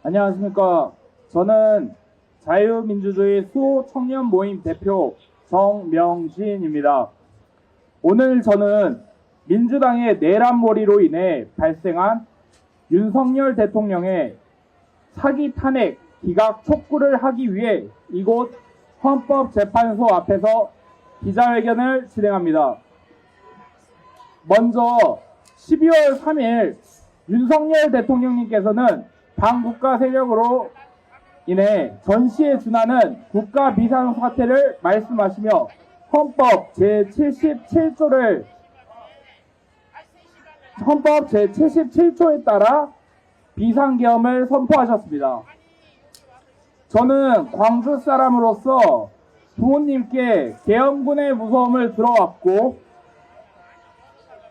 안녕하십니까. 저는 자유민주주의 수호청년 모임 대표 정명진입니다. 오늘 저는 민주당의 내란몰이로 인해 발생한 윤석열 대통령의 사기 탄핵 기각 촉구를 하기 위해 이곳 헌법재판소 앞에서 기자회견을 진행합니다. 먼저 12월 3일 윤석열 대통령님께서는 반국가 세력으로 인해 전시에 준하는 국가 비상사태를 말씀하시며 헌법 제77조에 따라 비상계엄을 선포하셨습니다. 저는 광주 사람으로서 부모님께 계엄군의 무서움을 들어왔고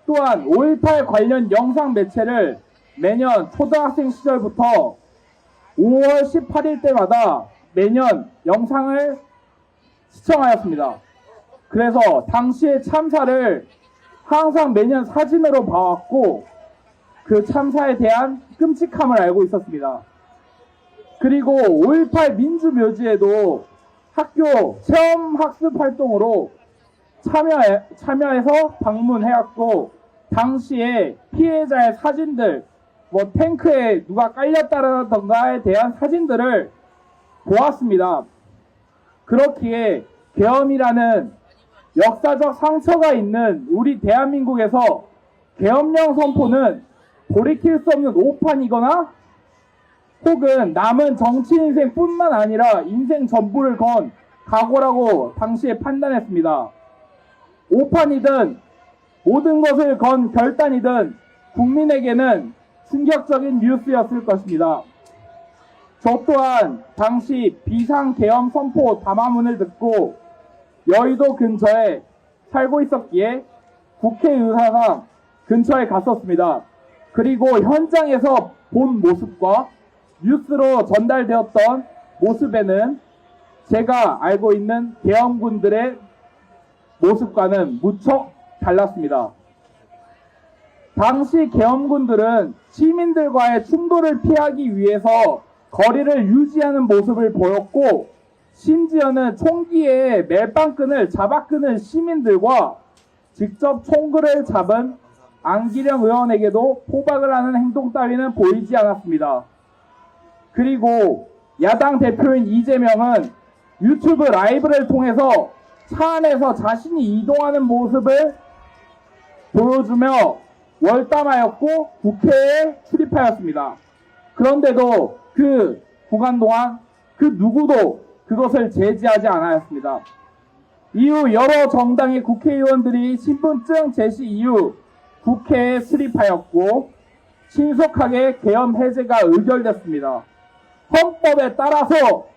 또한 5.18 관련 영상 매체를 매년 초등학생 시절부터 5월 18일 때마다 매년 영상을 시청하였습니다. 그래서 당시의 참사를 항상 매년 사진으로 봐왔고 그 참사에 대한 끔찍함을 알고 있었습니다. 그리고 5.18 민주묘지에도 학교 체험학습 활동으로 참여해서 방문해왔고 당시에 피해자의 사진들, 탱크에 누가 깔렸다던가에 대한 사진들을 보았습니다. 그렇기에 계엄이라는 역사적 상처가 있는 우리 대한민국에서 계엄령 선포는 돌이킬 수 없는 오판이거나 혹은 남은 정치 인생뿐만 아니라 인생 전부를 건 각오라고 당시에 판단했습니다. 오판이든 모든 것을 건 결단이든 국민에게는 충격적인 뉴스였을 것입니다. 저 또한 당시 비상계엄 선포 담화문을 듣고 여의도 근처에 살고 있었기에 국회의사상 근처에 갔었습니다. 그리고 현장에서 본 모습과 뉴스로 전달되었던 모습에는 제가 알고 있는 계엄군들의 모습과는 무척 달랐습니다. 당시 계엄군들은 시민들과의 충돌을 피하기 위해서 거리를 유지하는 모습을 보였고 심지어는 총기에 멜빵끈을 잡아 끄는 시민들과 직접 총구를 잡은 안기령 의원에게도 포박을 하는 행동 따위는 보이지 않았습니다. 그리고 야당 대표인 이재명은 유튜브 라이브를 통해서 차 안에서 자신이 이동하는 모습을 보여주며 월담하였고 국회에 출입하였습니다. 그런데도 그 구간 동안 그 누구도 그것을 제지하지 않았습니다. 이후 여러 정당의 국회의원들이 신분증 제시 이후 국회에 출입하였고 신속하게 계엄 해제가 의결됐습니다. 헌법에 따라서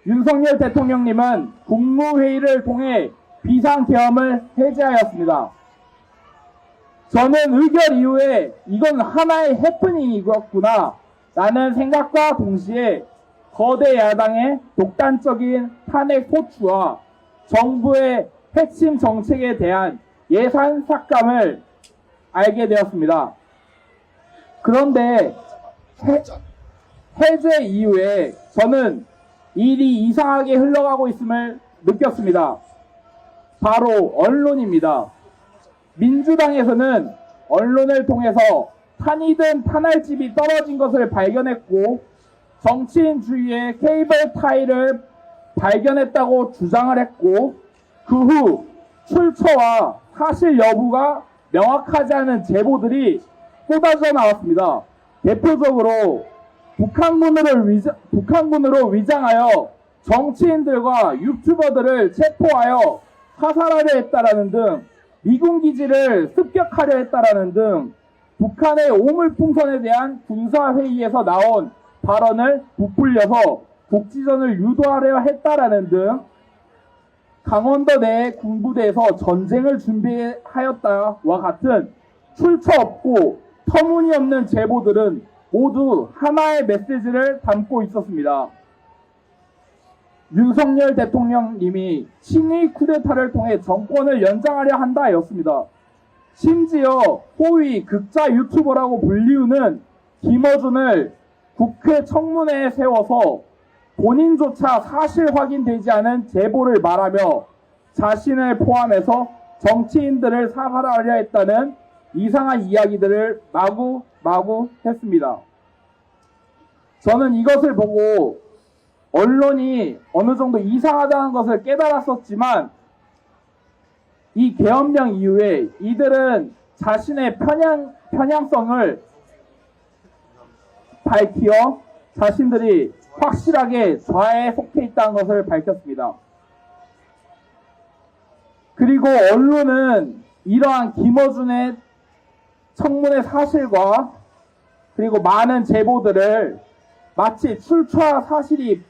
윤석열 대통령님은 국무회의를 통해 비상계엄을 해제하였습니다. 저는 의결 이후에 이건 하나의 해프닝이었구나 라는 생각과 동시에 거대 야당의 독단적인 탄핵 소추와 정부의 핵심 정책에 대한 예산 삭감을 알게 되었습니다. 그런데 해제 이후에 저는 일이 이상하게 흘러가고 있음을 느꼈습니다. 바로 언론입니다. 민주당에서는 언론을 통해서 탄이든 탄알집이 떨어진 것을 발견했고 정치인 주위에 케이블 타이를 발견했다고 주장을 했고 그 후 출처와 사실 여부가 명확하지 않은 제보들이 쏟아져 나왔습니다. 대표적으로 북한군으로 위장하여 정치인들과 유튜버들을 체포하여 사살하려 했다라는 등 미군 기지를 습격하려 했다라는 등 북한의 오물풍선에 대한 군사회의에서 나온 발언을 부풀려서 국지전을 유도하려 했다라는 등 강원도 내 군부대에서 전쟁을 준비하였다와 같은 출처 없고 터무니없는 제보들은 모두 하나의 메시지를 담고 있었습니다. 윤석열 대통령님이 친위 쿠데타를 통해 정권을 연장하려 한다였습니다. 심지어 호위 극자 유튜버라고 불리우는 김어준을 국회 청문회에 세워서 본인조차 사실 확인되지 않은 제보를 말하며 자신을 포함해서 정치인들을 사살하려 했다는 이상한 이야기들을 마구 했습니다. 저는 이것을 보고 언론이 어느 정도 이상하다는 것을 깨달았었지만 이 계엄령 이후에 이들은 자신의 편향성을 밝히어 자신들이 확실하게 좌에 속해 있다는 것을 밝혔습니다. 그리고 언론은 이러한 김어준의 청문회 사실과 그리고 많은 제보들을 마치 출처와 사실이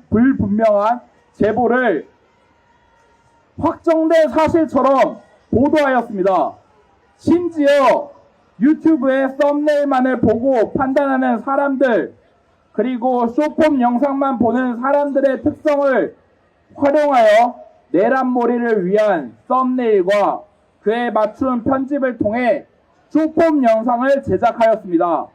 불분명한 제보를 확정된 사실처럼 보도하였습니다. 심지어 유튜브의 썸네일만을 보고 판단하는 사람들, 그리고 쇼폼 영상만 보는 사람들의 특성을 활용하여 내란몰이를 위한 썸네일과 그에 맞춘 편집을 통해 쇼폼 영상을 제작하였습니다.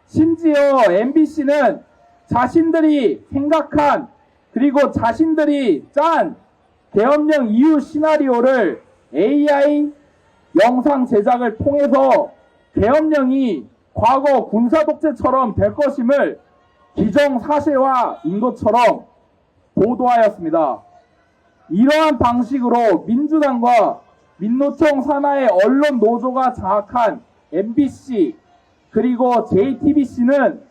심지어 MBC는 자신들이 생각한 그리고 자신들이 짠 계엄령 이후 시나리오를 AI 영상 제작을 통해서 계엄령이 과거 군사독재처럼 될 것임을 기정사실화인 것처럼 보도하였습니다. 이러한 방식으로 민주당과 민노총 산하의 언론 노조가 장악한 MBC 그리고 JTBC는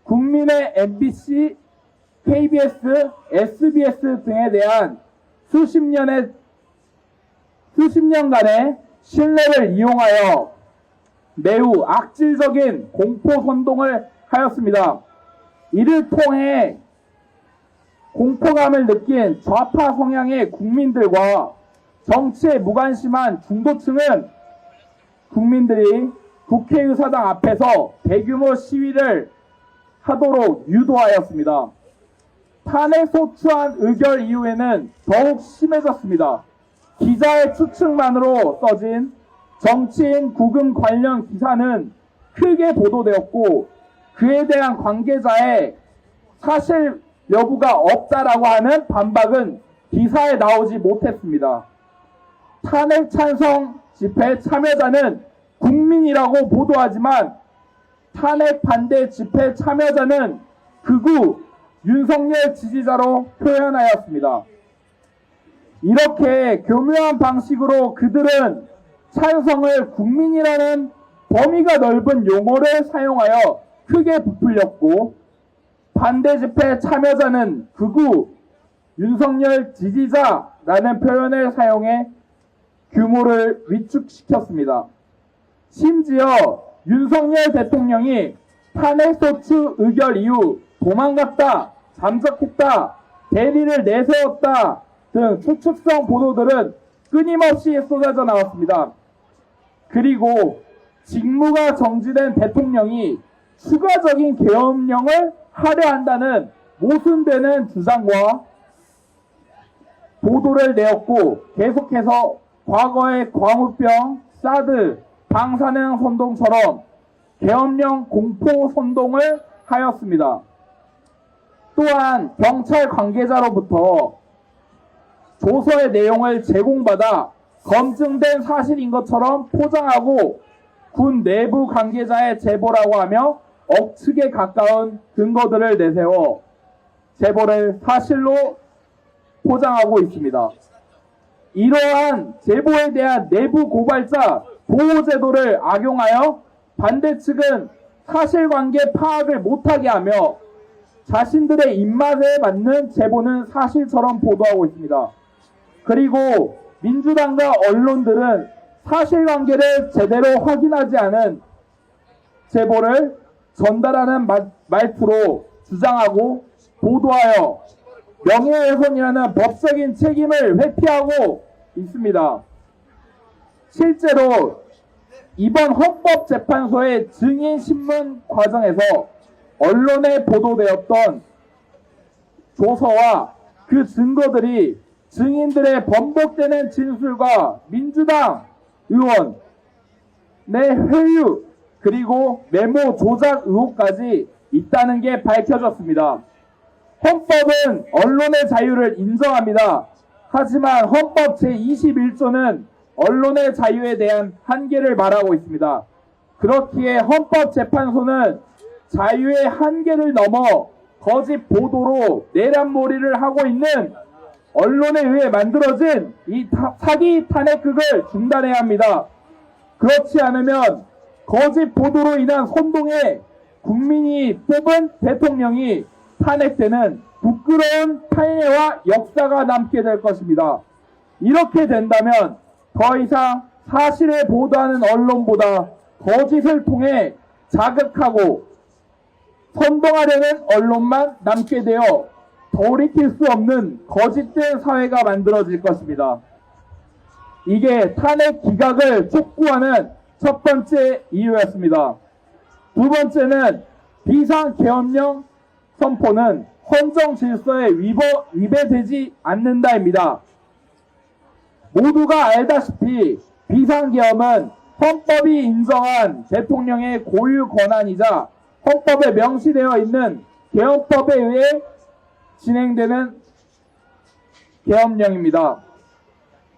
국민의 MBC, KBS, SBS 등에 대한 수십 년간의 신뢰를 이용하여 매우 악질적인 공포 선동을 하였습니다. 이를 통해 공포감을 느낀 좌파 성향의 국민들과 정치에 무관심한 중도층은 국민들이 국회의사당 앞에서 대규모 시위를 하도록 유도하였습니다. 탄핵 소추안 의결 이후에는 더욱 심해졌습니다. 기자의 추측만으로 써진 정치인 구금 관련 기사는 크게 보도되었고 그에 대한 관계자의 사실 여부가 없다라고 하는 반박은 기사에 나오지 못했습니다. 탄핵 찬성 집회 참여자는 국민이라고 보도하지만 탄핵 반대 집회 참여자는 극우 윤석열 지지자로 표현하였습니다. 이렇게 교묘한 방식으로 그들은 찬성을 국민이라는 범위가 넓은 용어를 사용하여 크게 부풀렸고 반대 집회 참여자는 극우 윤석열 지지자라는 표현을 사용해 규모를 위축시켰습니다. 심지어 윤석열 대통령이 탄핵소추 의결 이후 도망갔다, 잠적했다, 대리를 내세웠다 등 추측성 보도들은 끊임없이 쏟아져 나왔습니다. 그리고 직무가 정지된 대통령이 추가적인 계엄령을 하려 한다는 모순되는 주장과 보도를 내었고 계속해서 과거의 광우병, 사드, 방사능 선동처럼 계엄령 공포 선동을 하였습니다. 또한 경찰 관계자로부터 조서의 내용을 제공받아 검증된 사실인 것처럼 포장하고 군 내부 관계자의 제보라고 하며 억측에 가까운 근거들을 내세워 제보를 사실로 포장하고 있습니다. 이러한 제보에 대한 내부 고발자 보호제도를 악용하여 반대 측은 사실관계 파악을 못하게 하며 자신들의 입맛에 맞는 제보는 사실처럼 보도하고 있습니다. 그리고 민주당과 언론들은 사실관계를 제대로 확인하지 않은 제보를 전달하는 말투로 주장하고 보도하여 명예훼손이라는 법적인 책임을 회피하고 있습니다. 실제로 이번 헌법재판소의 증인신문 과정에서 언론에 보도되었던 조서와 그 증거들이 증인들의 번복되는 진술과 민주당 의원의 회유 그리고 메모 조작 의혹까지 있다는 게 밝혀졌습니다. 헌법은 언론의 자유를 인정합니다. 하지만 헌법 제21조는 언론의 자유에 대한 한계를 말하고 있습니다. 그렇기에 헌법재판소는 자유의 한계를 넘어 거짓 보도로 내란몰이를 하고 있는 언론에 의해 만들어진 이 사기 탄핵극을 중단해야 합니다. 그렇지 않으면 거짓 보도로 인한 선동에 국민이 뽑은 대통령이 탄핵되는 부끄러운 판례와 역사가 남게 될 것입니다. 이렇게 된다면 더 이상 사실을 보도하는 언론보다 거짓을 통해 자극하고 선동하려는 언론만 남게 되어 돌이킬 수 없는 거짓된 사회가 만들어질 것입니다. 이게 탄핵 기각을 촉구하는 첫 번째 이유였습니다. 두 번째는 비상계엄령 선포는 헌정 질서에 위배되지 않는다입니다. 모두가 알다시피 비상계엄은 헌법이 인정한 대통령의 고유 권한이자 헌법에 명시되어 있는 계엄법에 의해 진행되는 계엄령입니다.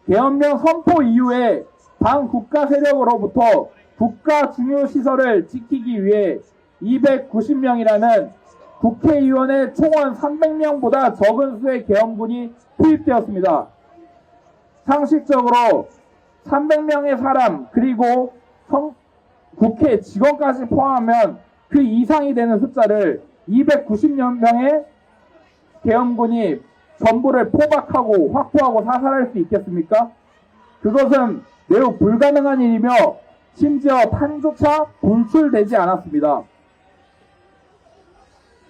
계엄령 선포 이후에 반국가 세력으로부터 국가 중요 시설을 지키기 위해 290명이라는 국회의원의 총원 300명보다 적은 수의 계엄군이 투입되었습니다. 상식적으로 300명의 사람 그리고 국회 직원까지 포함하면 그 이상이 되는 숫자를 290명의 계엄군이 전부를 포박하고 확보하고 사살할 수 있겠습니까? 그것은 매우 불가능한 일이며 심지어 판조차 분출되지 않았습니다.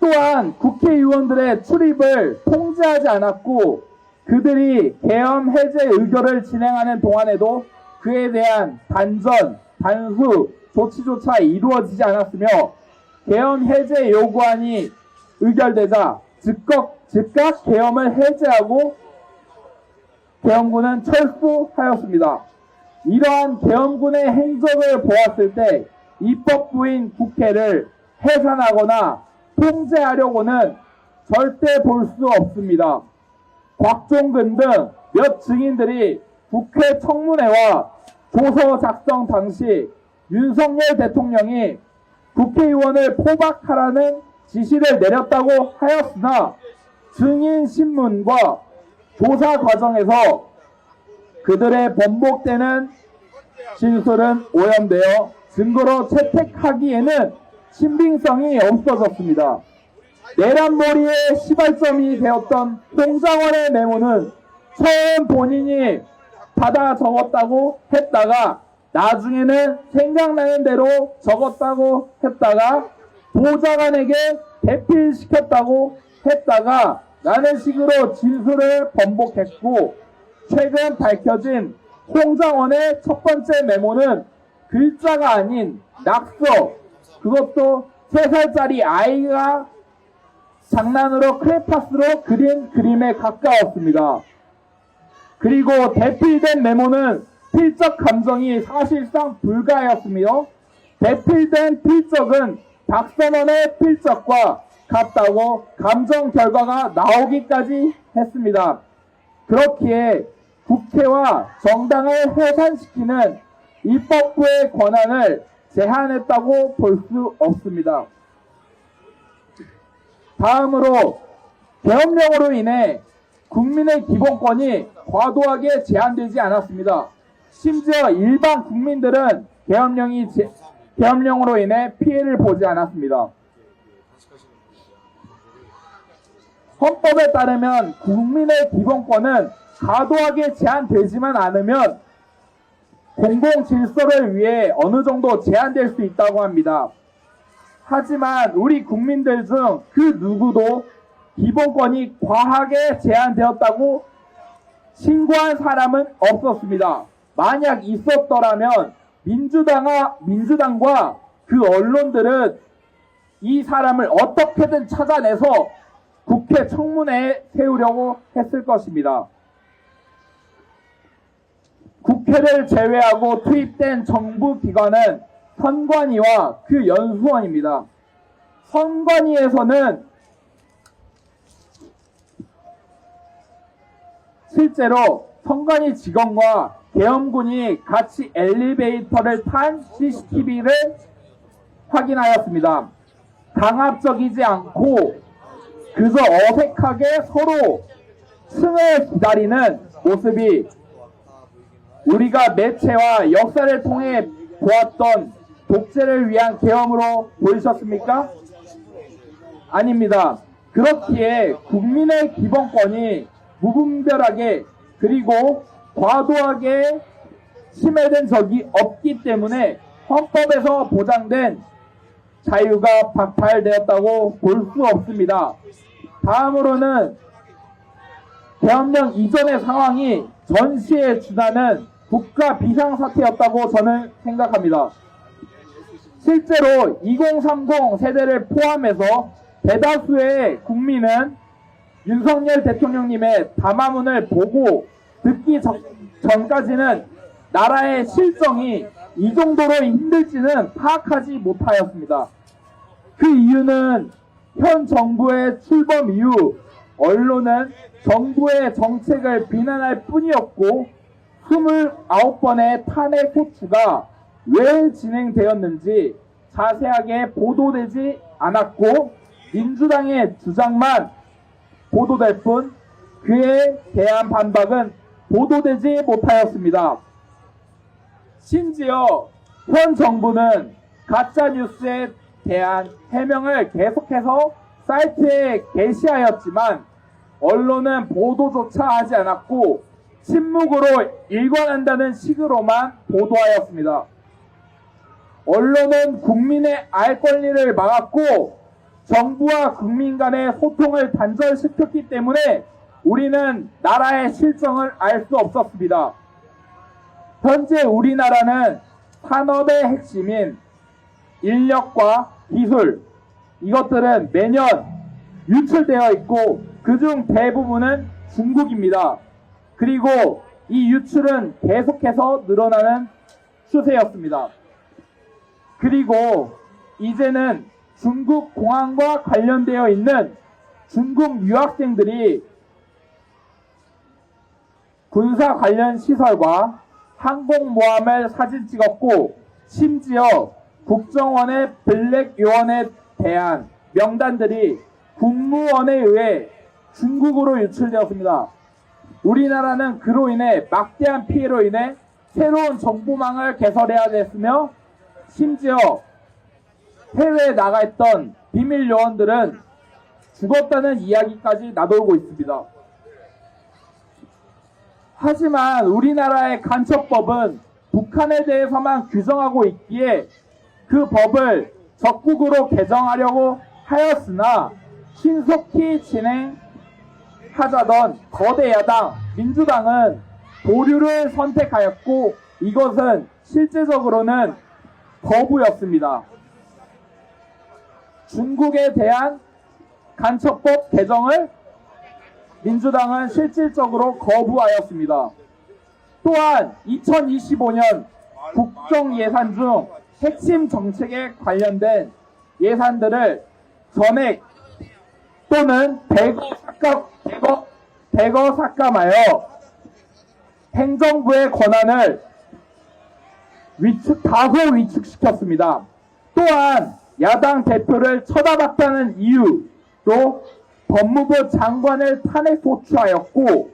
또한 국회의원들의 출입을 통제하지 않았고 그들이 계엄 해제 의결을 진행하는 동안에도 그에 대한 단전, 단수, 조치조차 이루어지지 않았으며 계엄 해제 요구안이 의결되자 즉각 계엄을 해제하고 계엄군은 철수하였습니다. 이러한 계엄군의 행적을 보았을 때 입법부인 국회를 해산하거나 통제하려고는 절대 볼 수 없습니다. 곽종근 등 몇 증인들이 국회 청문회와 조서 작성 당시 윤석열 대통령이 국회의원을 포박하라는 지시를 내렸다고 하였으나 증인 신문과 조사 과정에서 그들의 번복되는 진술은 오염되어 증거로 채택하기에는 신빙성이 없어졌습니다. 내란몰이의 시발점이 되었던 홍장원의 메모는 처음 본인이 받아 적었다고 했다가 나중에는 생각나는 대로 적었다고 했다가 보좌관에게 대필시켰다고 했다가 라는 식으로 진술을 번복했고 최근 밝혀진 홍장원의 첫 번째 메모는 글자가 아닌 낙서, 그것도 3살짜리 아이가 장난으로 크레파스로 그린 그림에 가까웠습니다. 그리고 대필된 메모는 필적 감정이 사실상 불가하였으며 대필된 필적은 박선원의 필적과 같다고 감정 결과가 나오기까지 했습니다. 그렇기에 국회와 정당을 해산시키는 입법부의 권한을 제한했다고 볼 수 없습니다. 다음으로 계엄령으로 인해 국민의 기본권이 과도하게 제한되지 않았습니다. 심지어 일반 국민들은 계엄령으로 인해 피해를 보지 않았습니다. 헌법에 따르면 국민의 기본권은 과도하게 제한되지만 않으면 공공 질서를 위해 어느 정도 제한될 수 있다고 합니다. 하지만 우리 국민들 중 그 누구도 기본권이 과하게 제한되었다고 신고한 사람은 없었습니다. 만약 있었더라면 민주당과 그 언론들은 이 사람을 어떻게든 찾아내서 국회 청문회에 세우려고 했을 것입니다. 국회를 제외하고 투입된 정부 기관은 선관위와 그 연수원입니다. 선관위에서는 실제로 선관위 직원과 계엄군이 같이 엘리베이터를 탄 CCTV를 확인하였습니다. 강압적이지 않고 그저 어색하게 서로 층을 기다리는 모습이 우리가 매체와 역사를 통해 보았던 독재를 위한 계엄으로 보이셨습니까? 아닙니다. 그렇기에 국민의 기본권이 무분별하게 그리고 과도하게 침해된 적이 없기 때문에 헌법에서 보장된 자유가 박탈되었다고 볼 수 없습니다. 다음으로는 계엄령 이전의 상황이 전시에 준하는 국가 비상사태였다고 저는 생각합니다. 실제로 2030 세대를 포함해서 대다수의 국민은 윤석열 대통령님의 담화문을 보고 듣기 전까지는 나라의 실정이 이 정도로 힘들지는 파악하지 못하였습니다. 그 이유는 현 정부의 출범 이후 언론은 정부의 정책을 비난할 뿐이었고 29번의 탄핵 소추가 왜 진행되었는지 자세하게 보도되지 않았고 민주당의 주장만 보도될 뿐 그에 대한 반박은 보도되지 못하였습니다. 심지어 현 정부는 가짜뉴스에 대한 해명을 계속해서 사이트에 게시하였지만 언론은 보도조차 하지 않았고 침묵으로 일관한다는 식으로만 보도하였습니다. 언론은 국민의 알 권리를 막았고 정부와 국민 간의 소통을 단절시켰기 때문에 우리는 나라의 실정을 알 수 없었습니다. 현재 우리나라는 산업의 핵심인 인력과 기술 이것들은 매년 유출되어 있고 그중 대부분은 중국입니다. 그리고 이 유출은 계속해서 늘어나는 추세였습니다. 그리고 이제는 중국 공항과 관련되어 있는 중국 유학생들이 군사 관련 시설과 항공모함을 사진 찍었고 심지어 국정원의 블랙 요원에 대한 명단들이 국무원에 의해 중국으로 유출되었습니다. 우리나라는 그로 인해 막대한 피해로 인해 새로운 정보망을 개설해야 됐으며 심지어 해외에 나가 있던 비밀 요원들은 죽었다는 이야기까지 나돌고 있습니다. 하지만 우리나라의 간첩법은 북한에 대해서만 규정하고 있기에 그 법을 적극으로 개정하려고 하였으나 신속히 진행하자던 거대 야당 민주당은 보류를 선택하였고 이것은 실제적으로는 거부였습니다. 중국에 대한 간첩법 개정을 민주당은 실질적으로 거부하였습니다. 또한 2025년 국정예산 중 핵심 정책에 관련된 예산들을 전액 또는 대거 삭감하여 행정부의 권한을 다소 위축시켰습니다. 또한 야당 대표를 쳐다봤다는 이유로 법무부 장관을 탄핵 소추하였고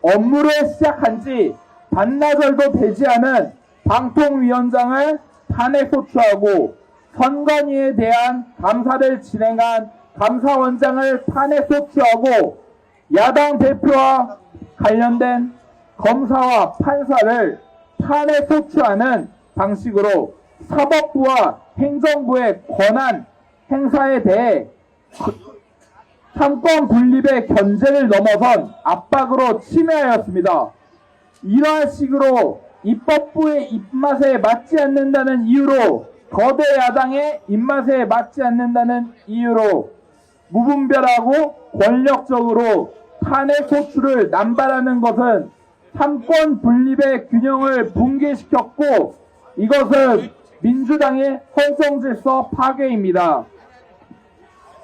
업무를 시작한 지 반나절도 되지 않은 방통위원장을 탄핵 소추하고 선관위에 대한 감사를 진행한 감사원장을 탄핵 소추하고 야당 대표와 관련된 검사와 판사를 탄핵 소추하는 방식으로 사법부와 행정부의 권한 행사에 대해 삼권 분립의 견제를 넘어선 압박으로 침해하였습니다. 이러한 식으로 입법부의 입맛에 맞지 않는다는 이유로 거대 야당의 입맛에 맞지 않는다는 이유로 무분별하고 권력적으로 탄핵 소추를 남발하는 것은 삼권 분립의 균형을 붕괴시켰고 이것은 민주당의 헌정질서 파괴입니다.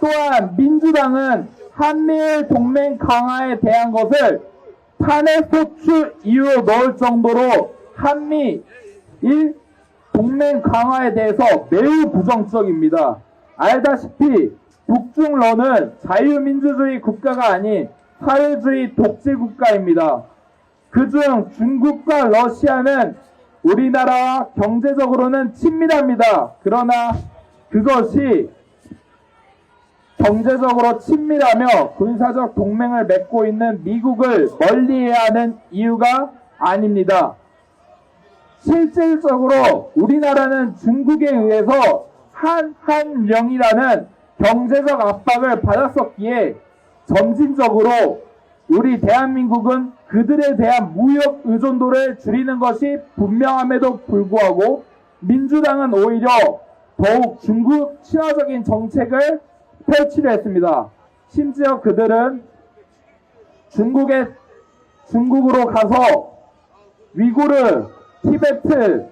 또한 민주당은 한미일 동맹 강화에 대한 것을 탄핵 소추 이유로 넣을 정도로 한미일 동맹 강화에 대해서 매우 부정적입니다. 알다시피 북중러는 자유민주주의 국가가 아닌 사회주의 독재 국가입니다. 그중 중국과 러시아는 우리나라와 경제적으로는 친밀합니다. 그러나 그것이 경제적으로 친밀하며 군사적 동맹을 맺고 있는 미국을 멀리해야 하는 이유가 아닙니다. 실질적으로 우리나라는 중국에 의해서 한한령이라는 경제적 압박을 받았었기에 점진적으로 우리 대한민국은 그들에 대한 무역 의존도를 줄이는 것이 분명함에도 불구하고 민주당은 오히려 더욱 중국 친화적인 정책을 펼치려 했습니다. 심지어 그들은 중국으로 가서 위구르, 티베트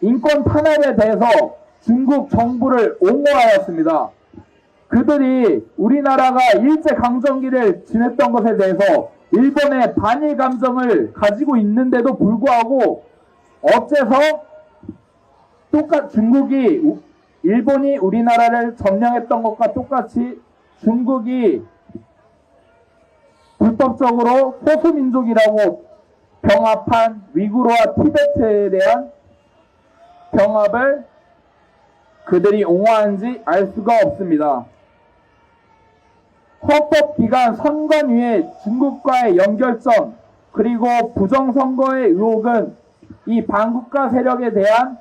인권 탄압에 대해서 중국 정부를 옹호하였습니다. 그들이 우리나라가 일제강점기를 지냈던 것에 대해서 일본의 반일 감정을 가지고 있는데도 불구하고 어째서 일본이 우리나라를 점령했던 것과 똑같이 중국이 불법적으로 소수민족이라고 병합한 위구르와 티베트에 대한 병합을 그들이 옹호하는지 알 수가 없습니다. 헌법기관 선관위의 중국과의 연결점 그리고 부정선거의 의혹은 이 반국가 세력에 대한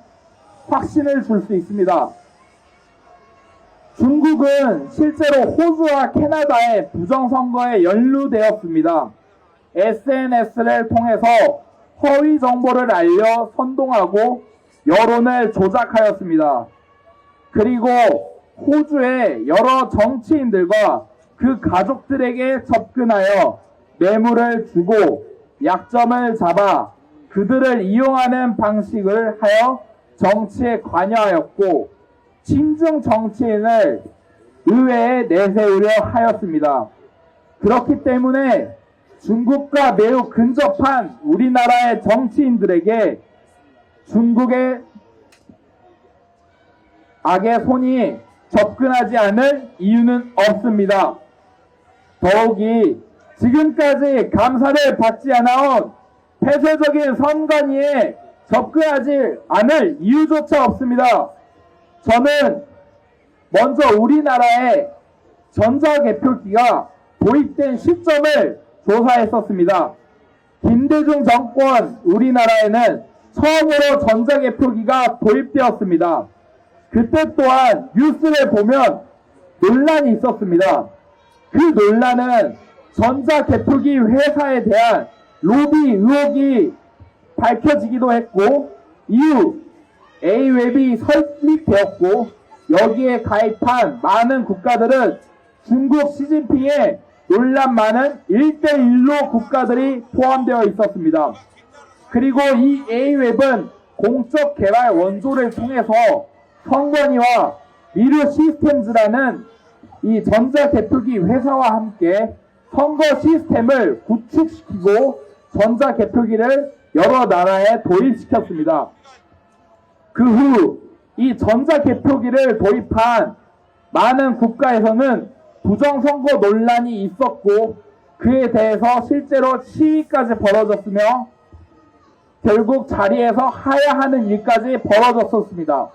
확신을 줄 수 있습니다. 중국은 실제로 호주와 캐나다의 부정선거에 연루되었습니다. SNS를 통해서 허위 정보를 알려 선동하고 여론을 조작하였습니다. 그리고 호주의 여러 정치인들과 그 가족들에게 접근하여 뇌물을 주고 약점을 잡아 그들을 이용하는 방식을 하여 정치에 관여하였고 친중 정치인을 의회에 내세우려 하였습니다. 그렇기 때문에 중국과 매우 근접한 우리나라의 정치인들에게 중국의 악의 손이 접근하지 않을 이유는 없습니다. 더욱이 지금까지 감사를 받지 않아온 폐쇄적인 선관위에 접근하지 않을 이유조차 없습니다. 저는 먼저 우리나라의 전자개표기가 도입된 시점을 조사했었습니다. 김대중 정권 우리나라에는 처음으로 전자개표기가 도입되었습니다. 그때 또한 뉴스를 보면 논란이 있었습니다. 그 논란은 전자개표기 회사에 대한 로비 의혹이 밝혀지기도 했고 이후 A웹이 설립되었고 여기에 가입한 많은 국가들은 중국 시진핑의 논란 많은 1대1로 국가들이 포함되어 있었습니다. 그리고 이 A웹은 공적 개발 원조를 통해서 선관위와 미르 시스템즈라는 이 전자개표기 회사와 함께 선거 시스템을 구축시키고 전자개표기를 여러 나라에 도입시켰습니다. 그 후 이 전자개표기를 도입한 많은 국가에서는 부정선거 논란이 있었고 그에 대해서 실제로 시위까지 벌어졌으며 결국 자리에서 하야하는 일까지 벌어졌었습니다.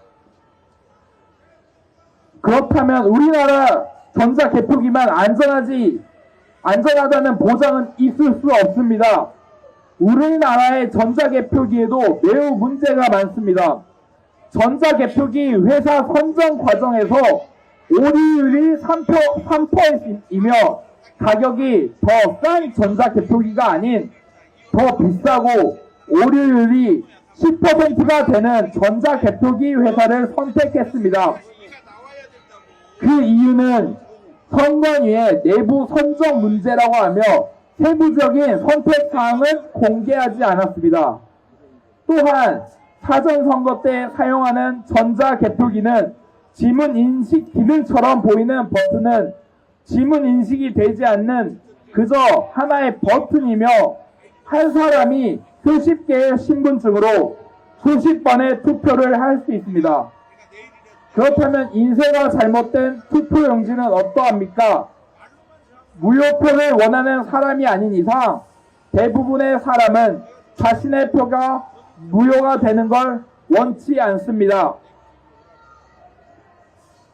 그렇다면 우리나라 전자개표기만 안전하다는 보장은 있을 수 없습니다. 우리나라의 전자개표기에도 매우 문제가 많습니다. 전자개표기 회사 선정 과정에서 오류율이 3%이며 가격이 더 싼 전자개표기가 아닌 더 비싸고 오류율이 10%가 되는 전자개표기 회사를 선택했습니다. 그 이유는 선관위의 내부 선정 문제라고 하며 세부적인 선택 사항은 공개하지 않았습니다. 또한 사전선거 때 사용하는 전자개표기는 지문 인식 기능처럼 보이는 버튼은 지문 인식이 되지 않는 그저 하나의 버튼이며 한 사람이 수십 개의 신분증으로 수십 번의 투표를 할 수 있습니다. 그렇다면 인쇄가 잘못된 투표용지는 어떠합니까? 무효표를 원하는 사람이 아닌 이상 대부분의 사람은 자신의 표가 무효가 되는 걸 원치 않습니다.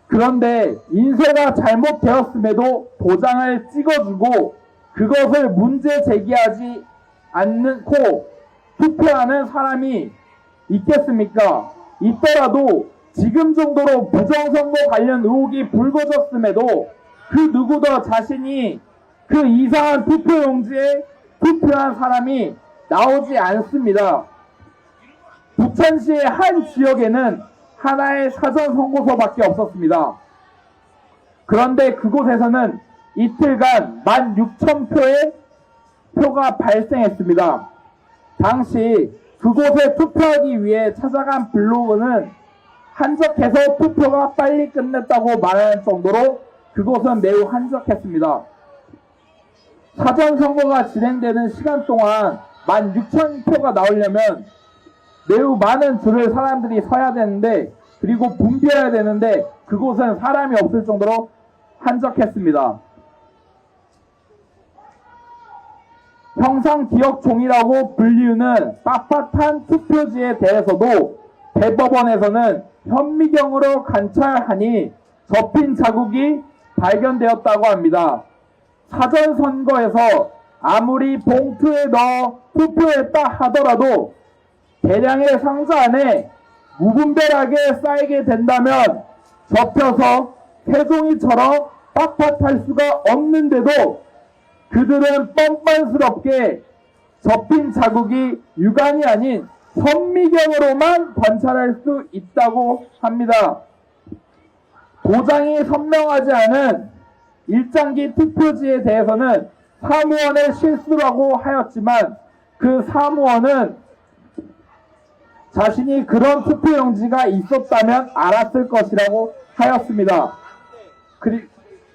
그런데 인쇄가 잘못되었음에도 도장을 찍어주고 그것을 문제 제기하지 않고 투표하는 사람이 있겠습니까? 있더라도 지금 정도로 부정선거 관련 의혹이 불거졌음에도 그 누구도 자신이 그 이상한 투표용지에 투표한 사람이 나오지 않습니다. 부천시의 한 지역에는 하나의 사전선거소밖에 없었습니다. 그런데 그곳에서는 이틀간 16,000표의 표가 발생했습니다. 당시 그곳에 투표하기 위해 찾아간 블로그는 한적해서 투표가 빨리 끝냈다고 말하는 정도로 그곳은 매우 한적했습니다. 사전선거가 진행되는 시간 동안 16,000표가 나오려면 매우 많은 줄을 사람들이 서야 되는데 그리고 분배해야 되는데 그곳은 사람이 없을 정도로 한적했습니다. 형상기억종이라고 불리우는 빳빳한 투표지에 대해서도 대법원에서는 현미경으로 관찰하니 접힌 자국이 발견되었다고 합니다. 사전선거에서 아무리 봉투에 넣어 투표했다 하더라도 대량의 상자 안에 무분별하게 쌓이게 된다면 접혀서 새송이처럼 빳빳할 수가 없는데도 그들은 뻔뻔스럽게 접힌 자국이 육안이 아닌 현미경으로만 관찰할 수 있다고 합니다. 도장이 선명하지 않은 일장기 투표지에 대해서는 사무원의 실수라고 하였지만 그 사무원은 자신이 그런 투표용지가 있었다면 알았을 것이라고 하였습니다.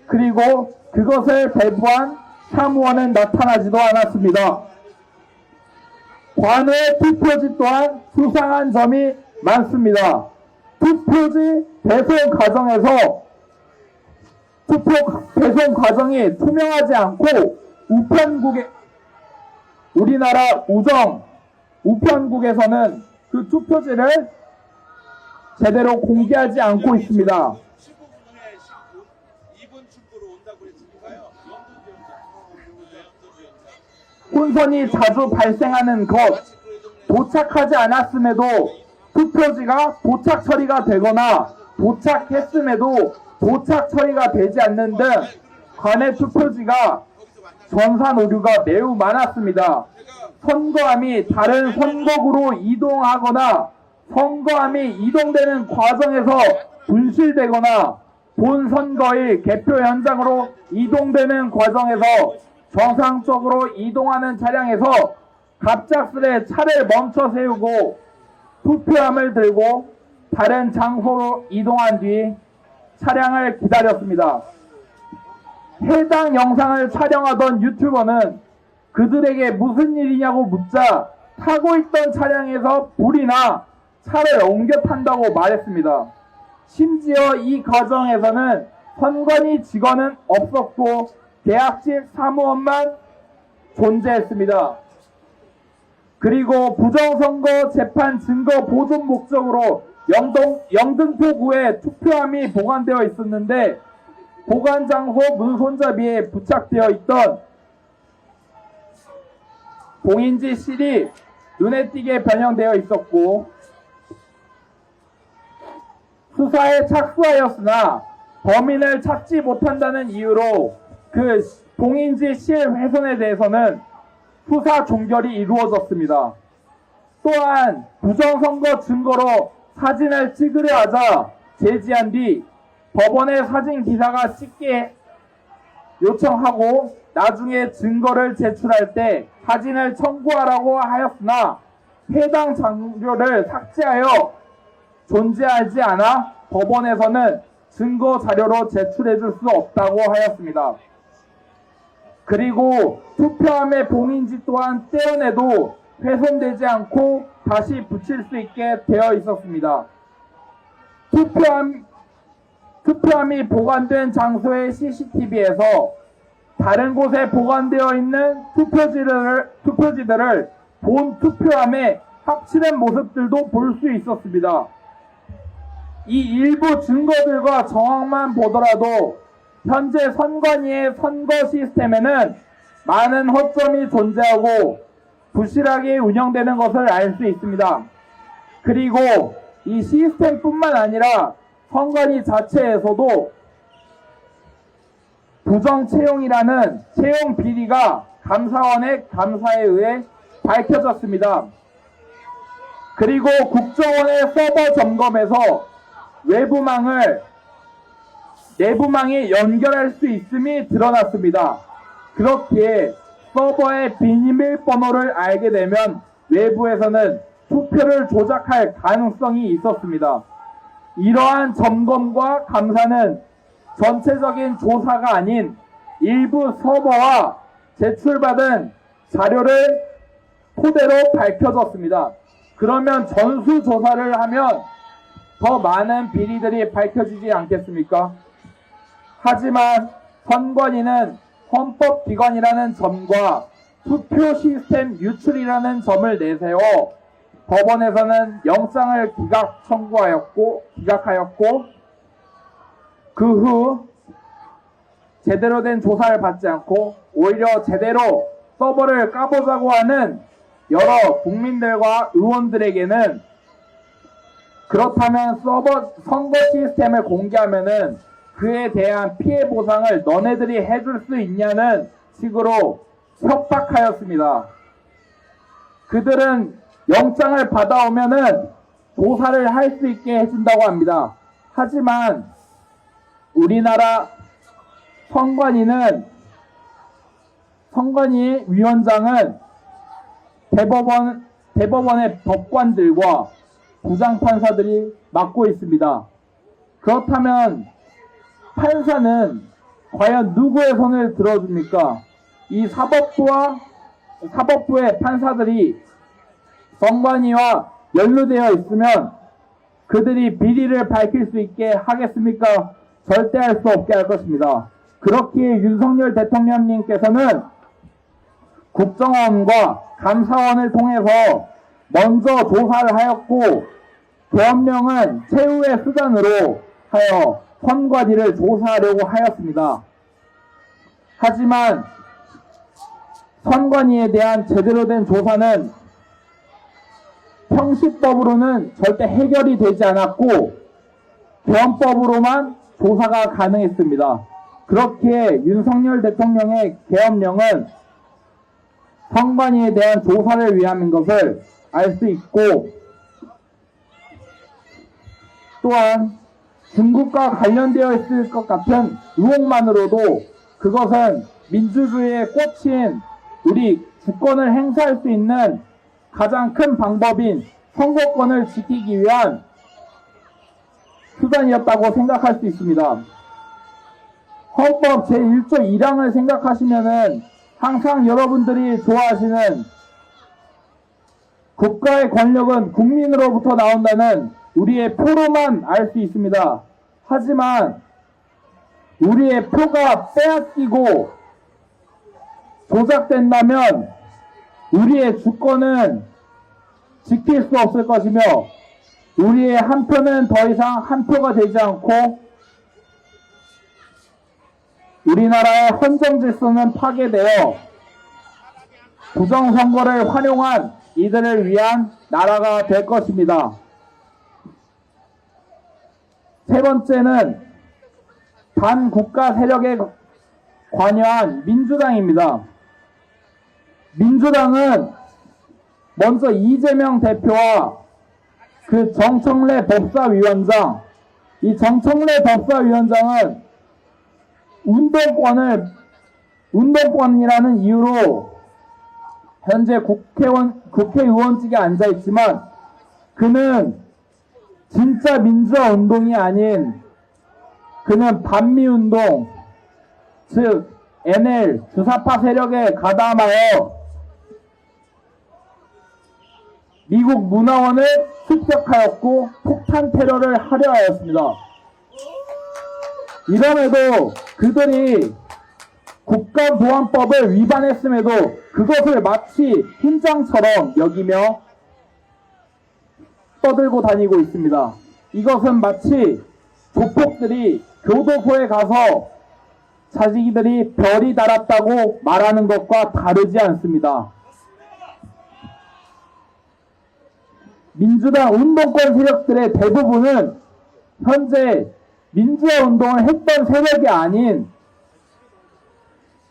그리고 그것을 배부한 사무원은 나타나지도 않았습니다. 관외 투표지 또한 수상한 점이 많습니다. 투표지 배송 과정에서 투표 배송 과정이 투명하지 않고 우리나라 우편국에서는 그 투표지를 제대로 공개하지 않고 있습니다. 2분 출구로 온다고 했으니까요. 혼선이 자주 발생하는 것, 도착하지 않았음에도 투표지가 도착 처리가 되거나 도착했음에도 도착 처리가 되지 않는 등 관내 투표지가 전산 오류가 매우 많았습니다. 선거함이 다른 선거구로 이동하거나 선거함이 이동되는 과정에서 분실되거나 본 선거일 개표 현장으로 이동되는 과정에서 정상적으로 이동하는 차량에서 갑작스레 차를 멈춰 세우고 투표함을 들고 다른 장소로 이동한 뒤 차량을 기다렸습니다. 해당 영상을 촬영하던 유튜버는 그들에게 무슨 일이냐고 묻자 타고 있던 차량에서 불이 나 차를 옮겨 탄다고 말했습니다. 심지어 이 과정에서는 선관위 직원은 없었고 계약직 사무원만 존재했습니다. 그리고 부정선거 재판 증거 보존 목적으로 영등포구에 투표함이 보관되어 있었는데 보관장소 문 손잡이에 부착되어 있던 봉인지 실이 눈에 띄게 변형되어 있었고 수사에 착수하였으나 범인을 찾지 못한다는 이유로 그 봉인지 실 훼손에 대해서는 수사 종결이 이루어졌습니다. 또한 부정선거 증거로 사진을 찍으려 하자 제지한 뒤 법원의 사진 기사가 찍게 요청하고 나중에 증거를 제출할 때 사진을 첨부하라고 하였으나 해당 자료를 삭제하여 존재하지 않아 법원에서는 증거 자료로 제출해 줄 수 없다고 하였습니다. 그리고 투표함의 봉인지 또한 떼어내도 훼손되지 않고 다시 붙일 수 있게 되어 있었습니다. 투표함이 보관된 장소의 CCTV에서 다른 곳에 보관되어 있는 투표지들을 본 투표함에 합치는 모습들도 볼 수 있었습니다. 이 일부 증거들과 정황만 보더라도 현재 선관위의 선거 시스템에는 많은 허점이 존재하고 부실하게 운영되는 것을 알 수 있습니다. 그리고 이 시스템뿐만 아니라 선관위 자체에서도 부정 채용이라는 채용 비리가 감사원의 감사에 의해 밝혀졌습니다. 그리고 국정원의 서버 점검에서 내부망에 연결할 수 있음이 드러났습니다. 그렇기에 서버의 비밀번호를 알게 되면 외부에서는 투표를 조작할 가능성이 있었습니다. 이러한 점검과 감사는 전체적인 조사가 아닌 일부 서버와 제출받은 자료를 토대로 밝혀졌습니다. 그러면 전수조사를 하면 더 많은 비리들이 밝혀지지 않겠습니까? 하지만 선관위는 헌법기관이라는 점과 투표 시스템 유출이라는 점을 내세워 법원에서는 영장을 기각하였고 그 후 제대로 된 조사를 받지 않고 오히려 제대로 서버를 까보자고 하는 여러 국민들과 의원들에게는 그렇다면 선거 시스템을 공개하면은 그에 대한 피해 보상을 너네들이 해줄 수 있냐는 식으로 협박하였습니다. 그들은 영장을 받아오면은 조사를 할 수 있게 해준다고 합니다. 하지만 우리나라 선관위 위원장은 대법원의 법관들과 부장판사들이 맡고 있습니다. 그렇다면 판사는 과연 누구의 손을 들어줍니까? 이 사법부의 판사들이 선관위와 연루되어 있으면 그들이 비리를 밝힐 수 있게 하겠습니까? 절대 할 수 없게 할 것입니다. 그렇기에 윤석열 대통령님께서는 국정원과 감사원을 통해서 먼저 조사를 하였고 계엄령은 최후의 수단으로 하여 선관위를 조사하려고 하였습니다. 하지만 선관위에 대한 제대로 된 조사는 형식법으로는 절대 해결이 되지 않았고 계엄법으로만 조사가 가능했습니다. 그렇기에 윤석열 대통령의 계엄령은 선관위에 대한 조사를 위함인 것을 알 수 있고 또한 중국과 관련되어 있을 것 같은 의혹만으로도 그것은 민주주의의 꽃인 우리 주권을 행사할 수 있는 가장 큰 방법인 선거권을 지키기 위한 수단이었다고 생각할 수 있습니다. 헌법 제1조 1항을 생각하시면은 항상 여러분들이 좋아하시는 국가의 권력은 국민으로부터 나온다는 우리의 표로만 알 수 있습니다. 하지만 우리의 표가 빼앗기고 조작된다면 우리의 주권은 지킬 수 없을 것이며 우리의 한 표는 더 이상 한 표가 되지 않고 우리나라의 헌정 질서는 파괴되어 부정선거를 활용한 이들을 위한 나라가 될 것입니다. 세 번째는 반국가 세력에 관여한 민주당입니다. 민주당은 먼저 이재명 대표와 그 정청래 법사위원장, 이 정청래 법사위원장은 운동권이라는 이유로 현재 국회의원직에 앉아있지만 그는 진짜 민주화 운동이 아닌 그는 반미운동, 즉 NL 주사파 세력에 가담하여 미국 문화원을 습격하였고 폭탄 테러를 하려 하였습니다. 이럼에도 그들이 국가보안법을 위반했음에도 그것을 마치 훈장처럼 여기며 떠들고 다니고 있습니다. 이것은 마치 조폭들이 교도소에 가서 자기들이 별이 달았다고 말하는 것과 다르지 않습니다. 민주당 운동권 세력들의 대부분은 현재 민주화 운동을 했던 세력이 아닌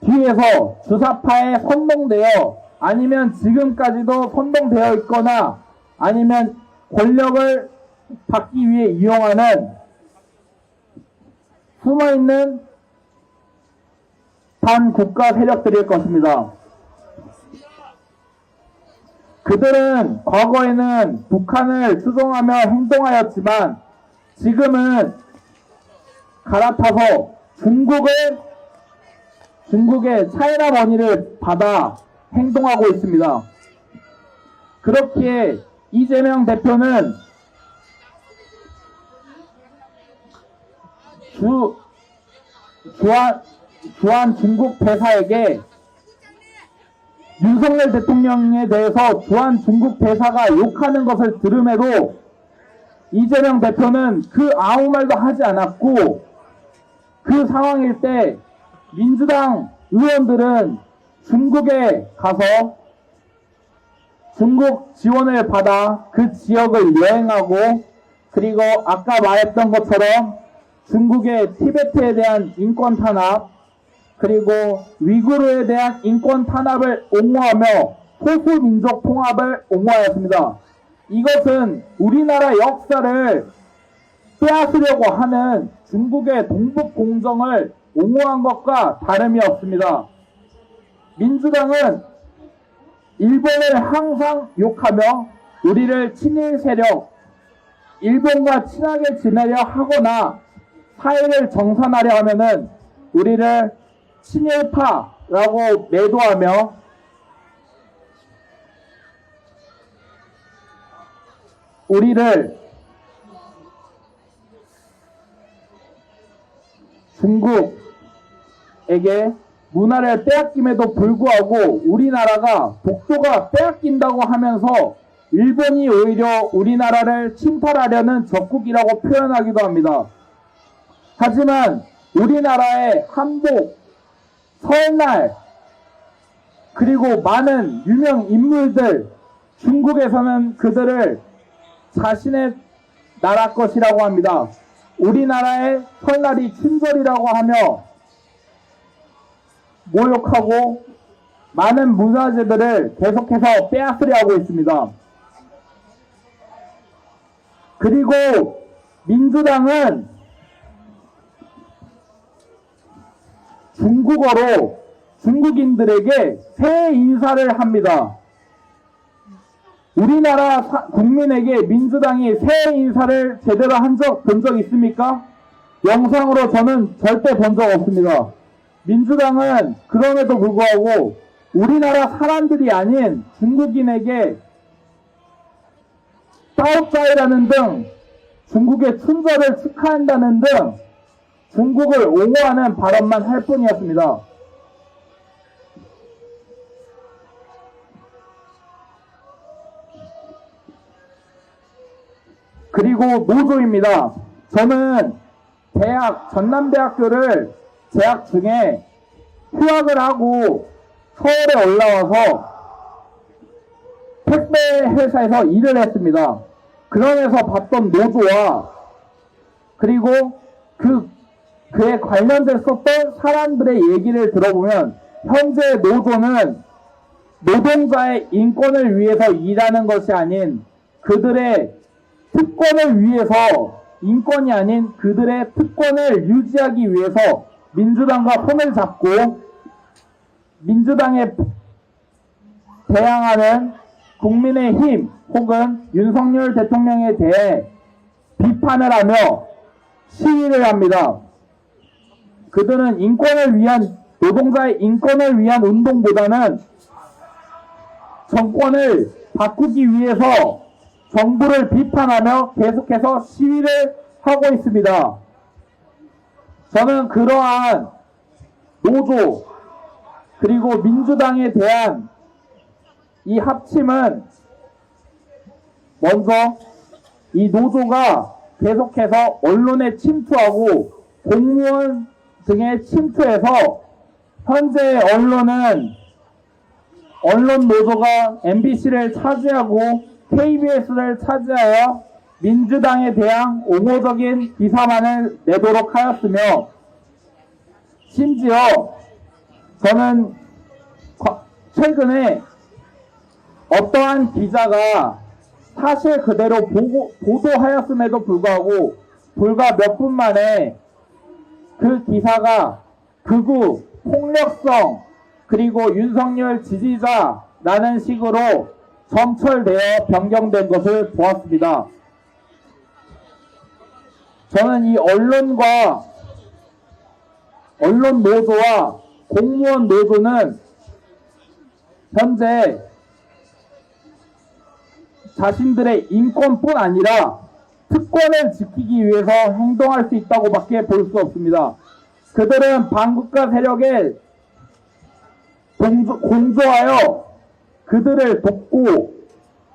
뒤에서 주사파에 선동되어 아니면 지금까지도 선동되어 있거나 아니면 권력을 받기 위해 이용하는 숨어있는 반국가 세력들일 것입니다. 그들은 과거에는 북한을 추종하며 행동하였지만 지금은 갈아타서 중국의 차이나 머니를 받아 행동하고 있습니다. 그렇기에 이재명 대표는 주한 중국 대사에게 윤석열 대통령에 대해서 주한 중국 대사가 욕하는 것을 들음에도 이재명 대표는 그 아무 말도 하지 않았고 그 상황일 때 민주당 의원들은 중국에 가서 중국 지원을 받아 그 지역을 여행하고 그리고 아까 말했던 것처럼 중국의 티베트에 대한 인권 탄압 그리고 위구르에 대한 인권 탄압을 옹호하며 소수민족 통합을 옹호하였습니다. 이것은 우리나라 역사를 빼앗으려고 하는 중국의 동북공정을 옹호한 것과 다름이 없습니다. 민주당은 일본을 항상 욕하며 우리를 친일 세력, 일본과 친하게 지내려 하거나 사이를 정산하려 하면은 우리를 친일파라고 매도하며 우리를 중국에게 문화를 빼앗김에도 불구하고 우리나라가 독도가 빼앗긴다고 하면서 일본이 오히려 우리나라를 침탈하려는 적국이라고 표현하기도 합니다. 하지만 우리나라의 한복, 설날, 그리고 많은 유명 인물들, 중국에서는 그들을 자신의 나라 것이라고 합니다. 우리나라의 설날이 춘절이라고 하며 모욕하고 많은 문화재들을 계속해서 빼앗으려 하고 있습니다. 그리고 민주당은 중국어로 중국인들에게 새해 인사를 합니다. 우리나라 국민에게 민주당이 새해 인사를 제대로 본 적 있습니까? 영상으로 저는 절대 본 적 없습니다. 민주당은 그럼에도 불구하고 우리나라 사람들이 아닌 중국인에게 따오짜이라는 등 중국의 춘절을 축하한다는 등 중국을 옹호하는 발언만 할 뿐이었습니다. 그리고 노조입니다. 저는 전남대학교를 재학 중에 휴학을 하고 서울에 올라와서 택배 회사에서 일을 했습니다. 그러면서 봤던 노조와 그리고 그에 관련됐었던 사람들의 얘기를 들어보면 현재 노조는 노동자의 인권을 위해서 일하는 것이 아닌 그들의 특권을 위해서 인권이 아닌 그들의 특권을 유지하기 위해서 민주당과 손을 잡고 민주당에 대항하는 국민의힘 혹은 윤석열 대통령에 대해 비판을 하며 시위를 합니다. 그들은 노동자의 인권을 위한 운동보다는 정권을 바꾸기 위해서 정부를 비판하며 계속해서 시위를 하고 있습니다. 저는 그러한 노조 그리고 민주당에 대한 이 합침은 먼저 이 노조가 계속해서 언론에 침투하고 공무원 등에 침투해서 현재 언론 노조가 MBC를 차지하고 KBS를 차지하여 민주당에 대한 옹호적인 기사만을 내도록 하였으며, 심지어 저는 최근에 어떠한 기자가 사실 그대로 보도하였음에도 불구하고 불과 몇 분 만에 그 기사가 극우, 폭력성, 그리고 윤석열 지지자라는 식으로 점철되어 변경된 것을 보았습니다. 저는 이 언론 노조와 공무원 노조는 현재 자신들의 인권뿐 아니라 특권을 지키기 위해서 행동할 수 있다고 밖에 볼 수 없습니다. 그들은 반국가 세력에 공조하여 그들을 돕고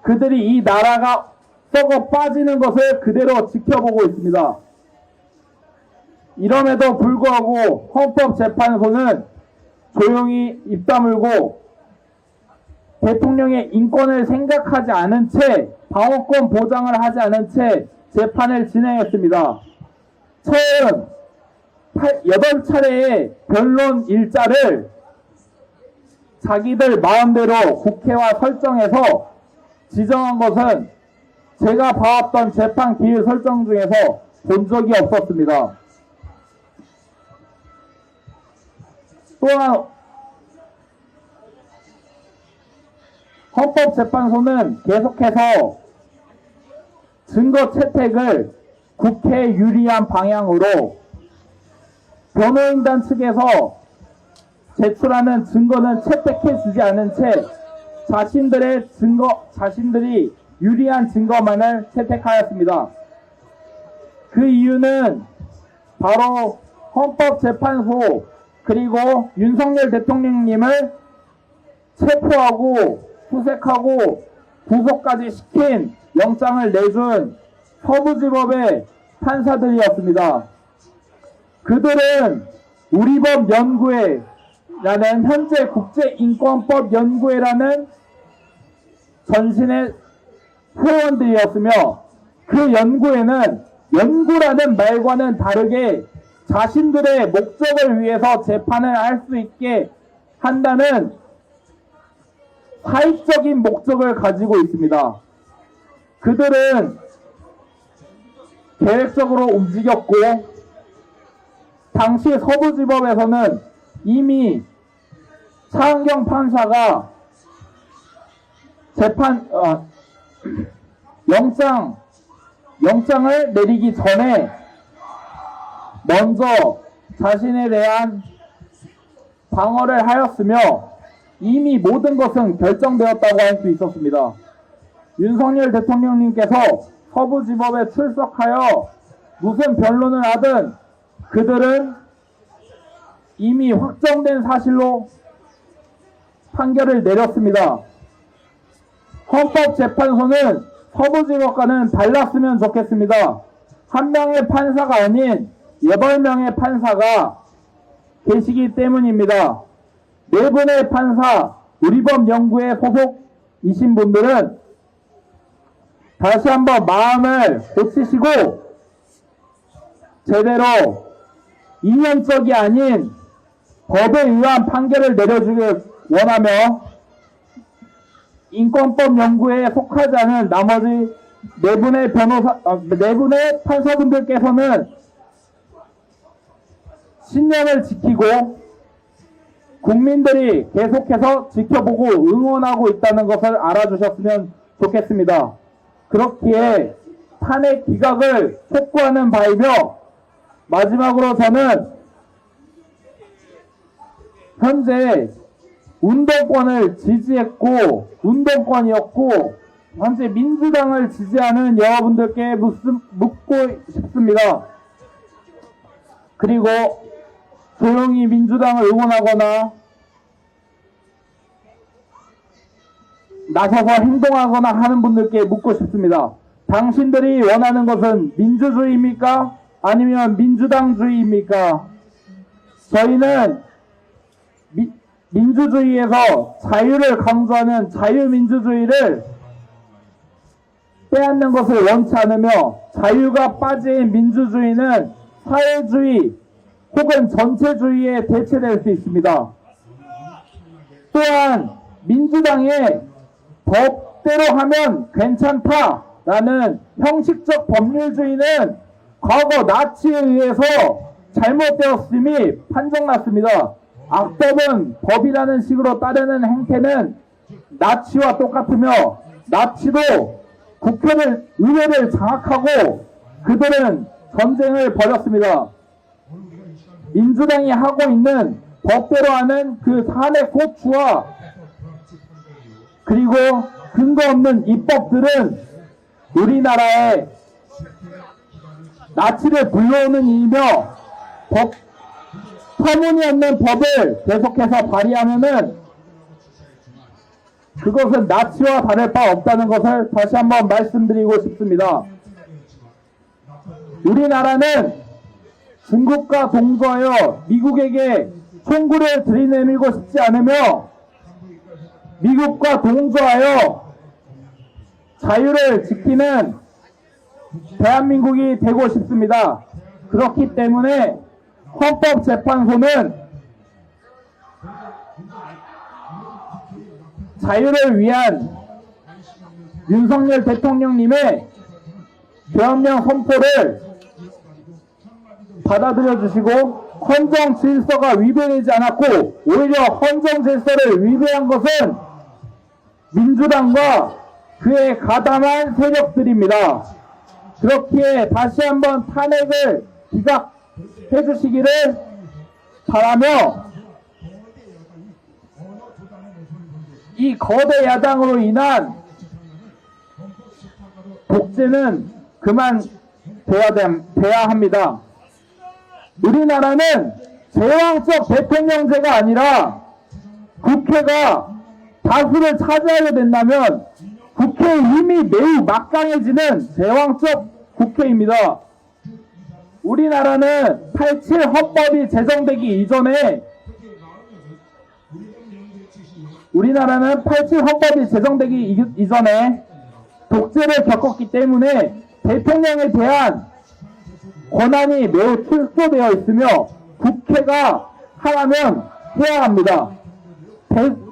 그들이 이 나라가 썩어 빠지는 것을 그대로 지켜보고 있습니다. 이럼에도 불구하고 헌법재판소는 조용히 입 다물고 대통령의 인권을 생각하지 않은 채, 방어권 보장을 하지 않은 채 재판을 진행했습니다. 처음 8차례의 변론 일자를 자기들 마음대로 국회와 설정해서 지정한 것은 제가 봐왔던 재판 기일 설정 중에서 본 적이 없었습니다. 또한 헌법재판소는 계속해서 증거 채택을 국회에 유리한 방향으로 변호인단 측에서 제출하는 증거는 채택해 주지 않은 채 자신들이 유리한 증거만을 채택하였습니다. 그 이유는 바로 헌법재판소 그리고 윤석열 대통령님을 체포하고 수색하고 구속까지 시킨 영장을 내준 서부지법의 판사들이었습니다. 그들은 우리법연구회라는 현재 국제인권법연구회라는 전신의 회원들이었으며, 그 연구회는 연구라는 말과는 다르게 자신들의 목적을 위해서 재판을 할 수 있게 한다는 사익적인 목적을 가지고 있습니다. 그들은 계획적으로 움직였고, 당시 서부지법에서는 이미 차은경 판사가 영장을 내리기 전에 먼저 자신에 대한 방어를 하였으며, 이미 모든 것은 결정되었다고 할 수 있었습니다. 윤석열 대통령님께서 서부지법에 출석하여 무슨 변론을 하든 그들은 이미 확정된 사실로 판결을 내렸습니다. 헌법재판소는 서부지법과는 달랐으면 좋겠습니다. 한 명의 판사가 아닌 8명의 판사가 계시기 때문입니다. 4분의 판사, 우리법연구회 소속이신 분들은 다시 한번 마음을 고치시고 제대로 이념적이 아닌 법에 의한 판결을 내려주길 원하며, 인권법 연구회에 속하지 않은 나머지 4분의 판사분들께서는 신념을 지키고 국민들이 계속해서 지켜보고 응원하고 있다는 것을 알아주셨으면 좋겠습니다. 그렇기에 탄핵 기각을 촉구하는 바이며, 마지막으로 저는 현재 운동권을 지지했고 운동권이었고 현재 민주당을 지지하는 여러분들께 묻고 싶습니다. 그리고 조용히 민주당을 응원하거나 나서서 행동하거나 하는 분들께 묻고 싶습니다. 당신들이 원하는 것은 민주주의입니까? 아니면 민주당주의입니까? 저희는 민주주의에서 자유를 강조하는 자유민주주의를 빼앗는 것을 원치 않으며, 자유가 빠진 민주주의는 사회주의 혹은 전체주의에 대체될 수 있습니다. 또한 민주당의 법대로 하면 괜찮다라는 형식적 법률주의는 과거 나치에 의해서 잘못되었음이 판정났습니다. 악법은 법이라는 식으로 따르는 행태는 나치와 똑같으며, 나치도 의회를 장악하고 그들은 전쟁을 벌였습니다. 민주당이 하고 있는 법대로 하는 그 탄핵 소추와 그리고 근거 없는 입법들은 우리나라에 나치를 불러오는 일이며, 터무니없는 법을 계속해서 발의하면은 그것은 나치와 다를 바 없다는 것을 다시 한번 말씀드리고 싶습니다. 우리나라는 중국과 동조하여 미국에게 총구를 들이내밀고 싶지 않으며, 미국과 동조하여 자유를 지키는 대한민국이 되고 싶습니다. 그렇기 때문에 헌법재판소는 자유를 위한 윤석열 대통령님의 계엄령 선포를 받아들여 주시고, 헌정 질서가 위배되지 않았고 오히려 헌정 질서를 위배한 것은 민주당과 그의 가담한 세력들입니다. 그렇기에 다시 한번 탄핵을 기각해 주시기를 바라며, 이 거대 야당으로 인한 독재는 그만돼야 합니다. 우리나라는 제왕적 대통령제가 아니라 국회가 다수를 차지하게 된다면 국회의 힘이 매우 막강해지는 제왕적 국회입니다. 우리나라는 87 헌법이 제정되기 이전에 독재를 겪었기 때문에 대통령에 대한 권한이 매우 축소되어 있으며 국회가 하라면 해야 합니다.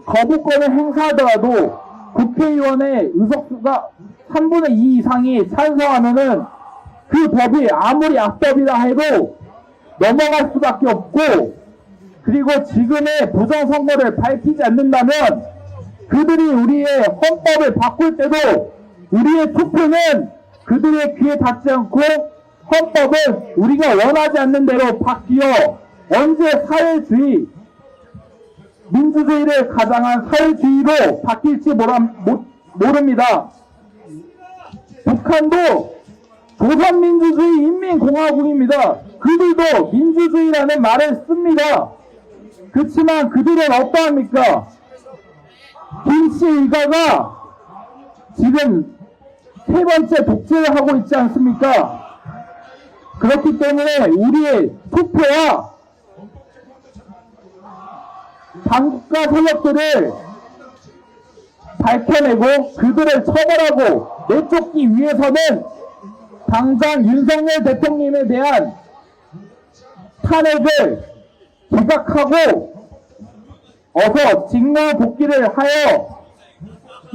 거부권을 행사하더라도 국회의원의 의석수가 3분의 2 이상이 찬성하면은 그 법이 아무리 악법이라 해도 넘어갈 수밖에 없고, 그리고 지금의 부정선거를 밝히지 않는다면 그들이 우리의 헌법을 바꿀 때도 우리의 투표는 그들의 귀에 닿지 않고 헌법은 우리가 원하지 않는 대로 바뀌어 언제 사회주의, 민주주의를 가장한 사회주의로 바뀔지 모릅니다. 북한도 조선민주주의 인민공화국입니다. 그들도 민주주의라는 말을 씁니다. 그렇지만 그들은 어떠합니까? 김씨 일가가 지금 세 번째 독재를 하고 있지 않습니까? 그렇기 때문에 우리의 투표와 반국가 세력들을 밝혀내고 그들을 처벌하고 내쫓기 위해서는 당장 윤석열 대통령에 대한 탄핵을 기각하고 어서 직무 복귀를 하여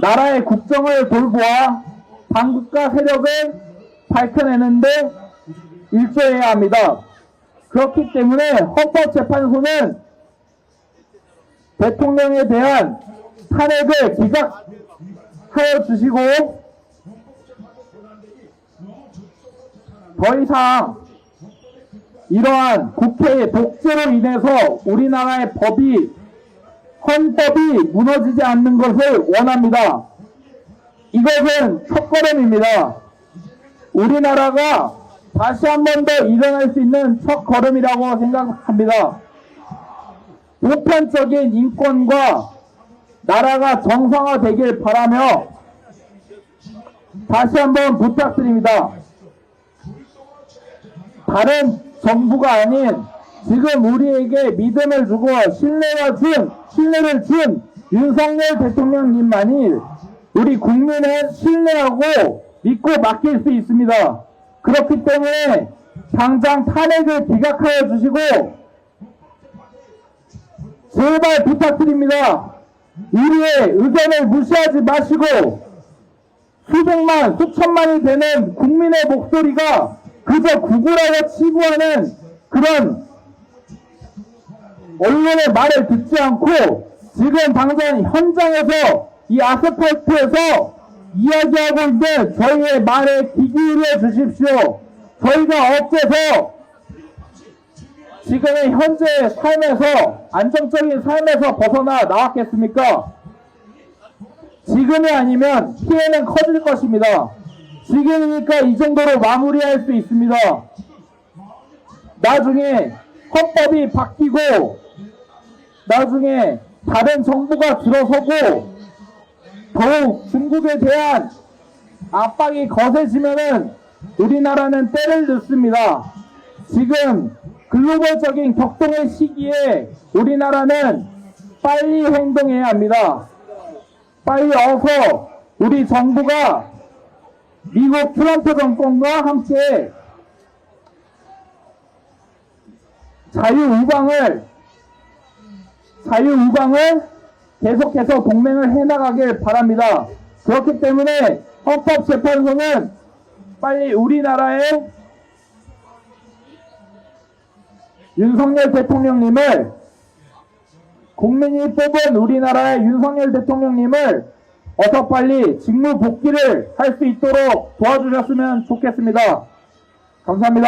나라의 국정을 돌보아 반국가 세력을 밝혀내는데 일조해야 합니다. 그렇기 때문에 헌법재판소는 대통령에 대한 탄핵을 기각하여 주시고 더 이상 이러한 국회의 독재로 인해서 우리나라의 헌법이 무너지지 않는 것을 원합니다. 이것은 첫걸음입니다. 우리나라가 다시 한 번 더 일어날 수 있는 첫걸음이라고 생각합니다. 보편적인 인권과 나라가 정상화되길 바라며 다시 한번 부탁드립니다. 다른 정부가 아닌 지금 우리에게 믿음을 주고 신뢰를 준 윤석열 대통령님만이 우리 국민을 신뢰하고 믿고 맡길 수 있습니다. 그렇기 때문에 당장 탄핵을 기각하여 주시고 제발 부탁드립니다. 우리의 의견을 무시하지 마시고 수백만, 수천만이 되는 국민의 목소리가 그저 구구라고 치부하는 그런 언론의 말을 듣지 않고 지금 당장 현장에서 이 아스팔트에서 이야기하고 있는 저희의 말에 귀 기울여 주십시오. 저희가 어째서 지금의 현재 삶에서 안정적인 삶에서 벗어나 나왔겠습니까? 지금이 아니면 피해는 커질 것입니다. 지금이니까 이 정도로 마무리할 수 있습니다. 나중에 헌법이 바뀌고 나중에 다른 정부가 들어서고 더욱 중국에 대한 압박이 거세지면은 우리나라는 때를 늦습니다. 지금 글로벌적인 격동의 시기에 우리나라는 빨리 행동해야 합니다. 빨리 어서 우리 정부가 미국 트럼프 정권과 함께 자유우방을 계속해서 동맹을 해나가길 바랍니다. 그렇기 때문에 헌법재판소는 빨리 우리나라의 윤석열 대통령님을 국민이 뽑은 우리나라의 윤석열 대통령님을 어서 빨리 직무 복귀를 할 수 있도록 도와주셨으면 좋겠습니다. 감사합니다.